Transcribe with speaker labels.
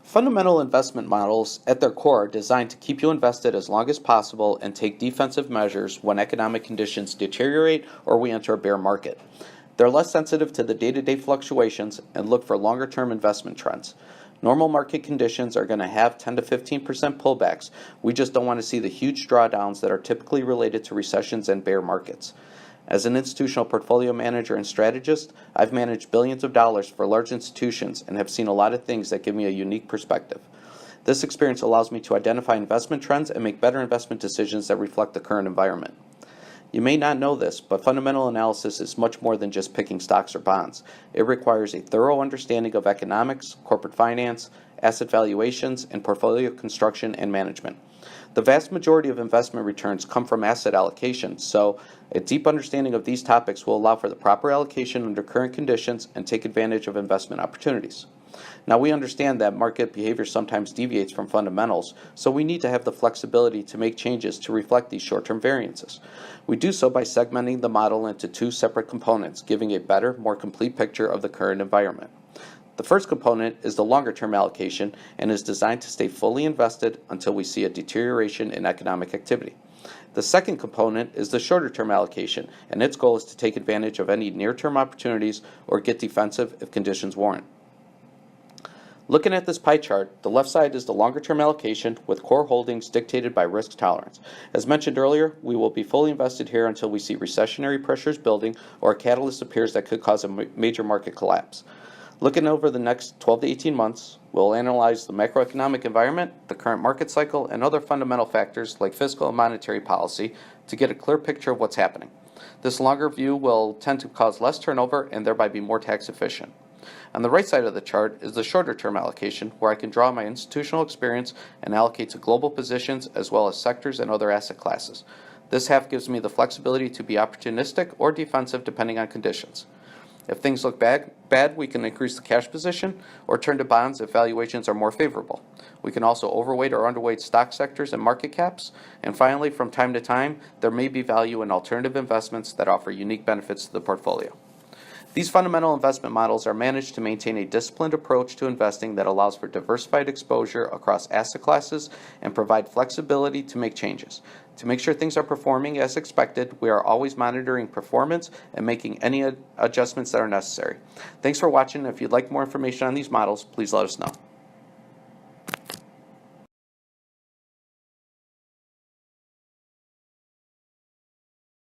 Speaker 1: Fundamental investment models, at their core, are designed to keep you invested as long as possible and take defensive measures when economic conditions deteriorate or we enter a bear market. They're less sensitive to the day-to-day fluctuations and look for longer-term investment trends. Normal market conditions are going to have 10 to 15% pullbacks. We just don't want to see the huge drawdowns that are typically related to recessions and bear markets. As an institutional portfolio manager and strategist, I've managed billions of dollars for large institutions and have seen a lot of things that give me a unique perspective. This experience allows me to identify investment trends and make better investment decisions that reflect the current environment. You may not know this, but fundamental analysis is much more than just picking stocks or bonds. It requires a thorough understanding of economics, corporate finance, asset valuations, and portfolio construction and management. The vast majority of investment returns come from asset allocation, so a deep understanding of these topics will allow for the proper allocation under current conditions and take advantage of investment opportunities. Now, we understand that market behavior sometimes deviates from fundamentals, so we need to have the flexibility to make changes to reflect these short-term variances. We do so by segmenting the model into two separate components, giving a better, more complete picture of the current environment. The first component is the longer-term allocation and is designed to stay fully invested until we see a deterioration in economic activity. The second component is the shorter-term allocation, and its goal is to take advantage of any near-term opportunities or get defensive if conditions warrant. Looking at this pie chart, the left side is the longer-term allocation with core holdings dictated by risk tolerance. As mentioned earlier, we will be fully invested here until we see recessionary pressures building or a catalyst appears that could cause a major market collapse. Looking over the next 12 to 18 months, we'll analyze the macroeconomic environment, the current market cycle, and other fundamental factors like fiscal and monetary policy to get a clear picture of what's happening. This longer view will tend to cause less turnover and thereby be more tax efficient. On the right side of the chart is the shorter term allocation, where I can draw my institutional experience and allocate to global positions as well as sectors and other asset classes. This half gives me the flexibility to be opportunistic or defensive depending on conditions. If things look bad, we can increase the cash position or turn to bonds if valuations are more favorable. We can also overweight or underweight stock sectors and market caps. And finally, from time to time, there may be value in alternative investments that offer unique benefits to the portfolio. These fundamental investment models are managed to maintain a disciplined approach to investing that allows for diversified exposure across asset classes and provide flexibility to make changes. To make sure things are performing as expected, we are always monitoring performance and making any adjustments that are necessary. Thanks for watching. If you'd like more information on these models, please let us know.